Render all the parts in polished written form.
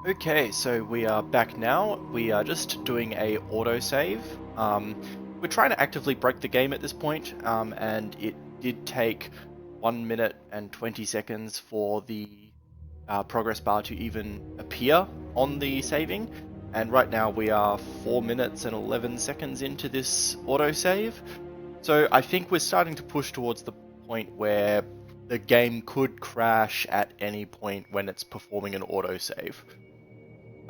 Okay, so we are back now. We are just doing a autosave. We're trying to actively break the game at this point, and it did take 1 minute and 20 seconds for the progress bar to even appear on the saving. And right now we are 4 minutes and 11 seconds into this autosave. So I think we're starting to push towards the point where the game could crash at any point when it's performing an autosave.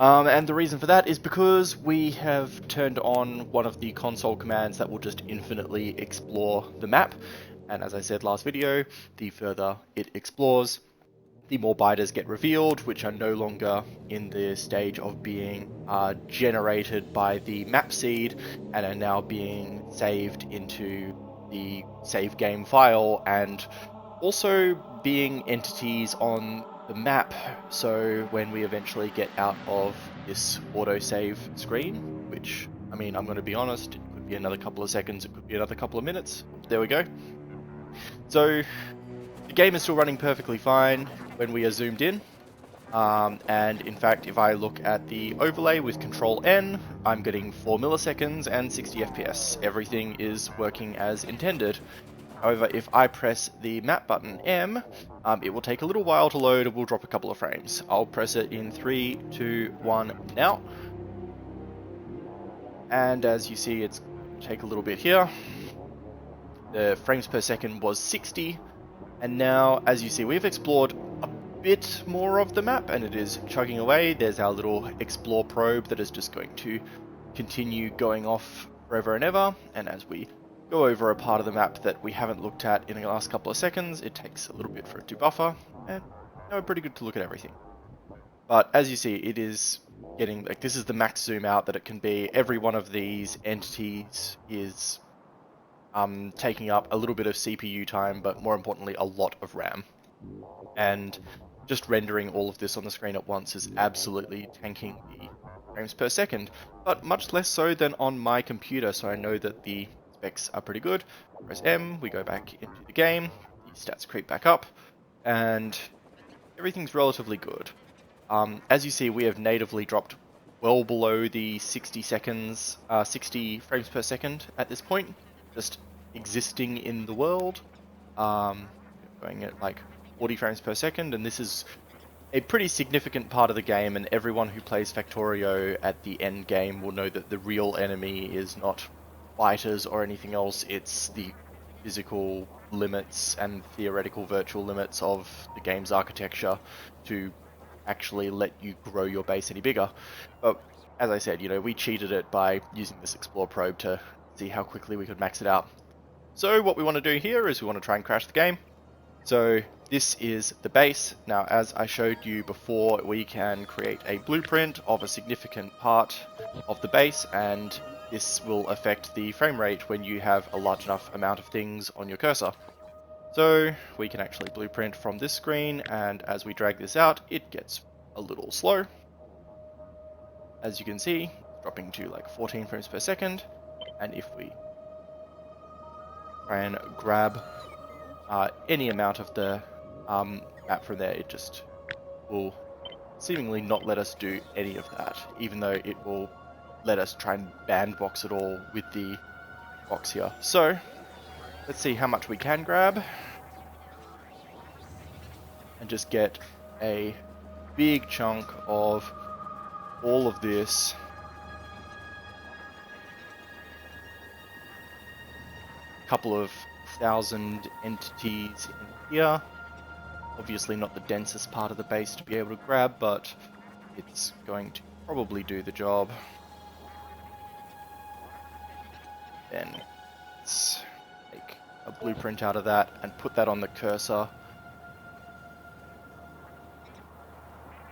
And the reason for that is because we have turned on one of the console commands that will just infinitely explore the map. And as I said last video, the further it explores, the more biters get revealed, which are no longer in the stage of being generated by the map seed and are now being saved into the save game file and also being entities on the map. So when we eventually get out of this autosave screen, which, I mean, I'm going to be honest, it could be another couple of seconds, it could be another couple of minutes. There we go. So the game is still running perfectly fine when we are zoomed in. And in fact, if I look at the overlay with Control N, I'm getting 4 milliseconds and 60 FPS. Everything is working as intended. However, if I press the map button M, it will take a little while to load. It will drop a couple of frames. I'll press it in 3, 2, 1 now. And as you see, it's going to take a little bit here. The frames per second was 60. And now, as you see, we've explored a bit more of the map and it is chugging away. There's our little explore probe that is just going to continue going off forever and ever. And as we go over a part of the map that we haven't looked at in the last couple of seconds, it takes a little bit for it to buffer, and pretty good to look at everything. But as you see, it is getting, like, this is the max zoom out that it can be. Every one of these entities is taking up a little bit of CPU time, but more importantly, a lot of RAM. And just rendering all of this on the screen at once is absolutely tanking the frames per second, but much less so than on my computer, so I know that the specs are pretty good. Press M, we go back into the game, the stats creep back up, and everything's relatively good. As you see, we have natively dropped well below the 60 frames per second at this point, just existing in the world. Going at like 40 frames per second, and this is a pretty significant part of the game, and everyone who plays Factorio at the end game will know that the real enemy is not fighters or anything else, it's the physical limits and theoretical virtual limits of the game's architecture to actually let you grow your base any bigger. But as I said, we cheated it by using this explore probe to see how quickly we could max it out. So what we want to do here is we want to try and crash the game. So this is the base. Now, as I showed you before, we can create a blueprint of a significant part of the base, and this will affect the frame rate when you have a large enough amount of things on your cursor. So we can actually blueprint from this screen, and as we drag this out, it gets a little slow. As you can see, dropping to like 14 frames per second, and if we try and grab any amount of the map from there, it just will seemingly not let us do any of that, even though it will let us try and bandbox it all with the box here. So let's see how much we can grab and just get a big chunk of all of this. A couple of thousand entities in here. Obviously not the densest part of the base to be able to grab, but it's going to probably do the job. Then let's make a blueprint out of that and put that on the cursor.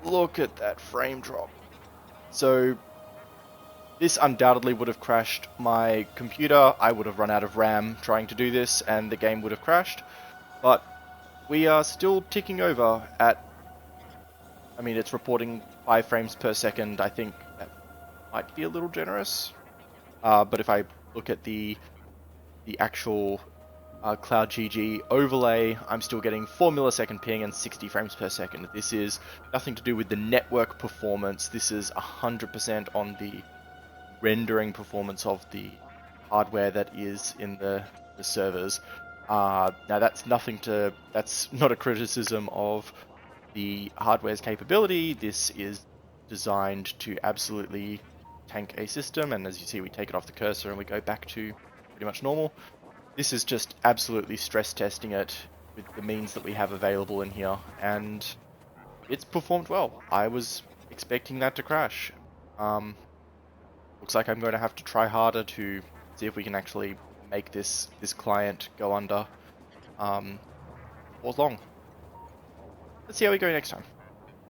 Look at that frame drop. So this undoubtedly would have crashed my computer. I would have run out of RAM trying to do this and the game would have crashed. But we are still ticking over at, I mean, it's reporting 5 frames per second. I think that might be a little generous. But if I look at the actual Cloud GG overlay, I'm still getting 4 millisecond ping and 60 frames per second. This is nothing to do with the network performance. This is 100% on the rendering performance of the hardware that is in the servers. Now that's not a criticism of the hardware's capability. This is designed to absolutely tank a system, and as you see, we take it off the cursor and we go back to pretty much normal. This is just absolutely stress testing it with the means that we have available in here, and it's performed well. I was expecting that to crash. Looks like I'm going to have to try harder to see if we can actually make this client go under for long. Let's see how we go next time.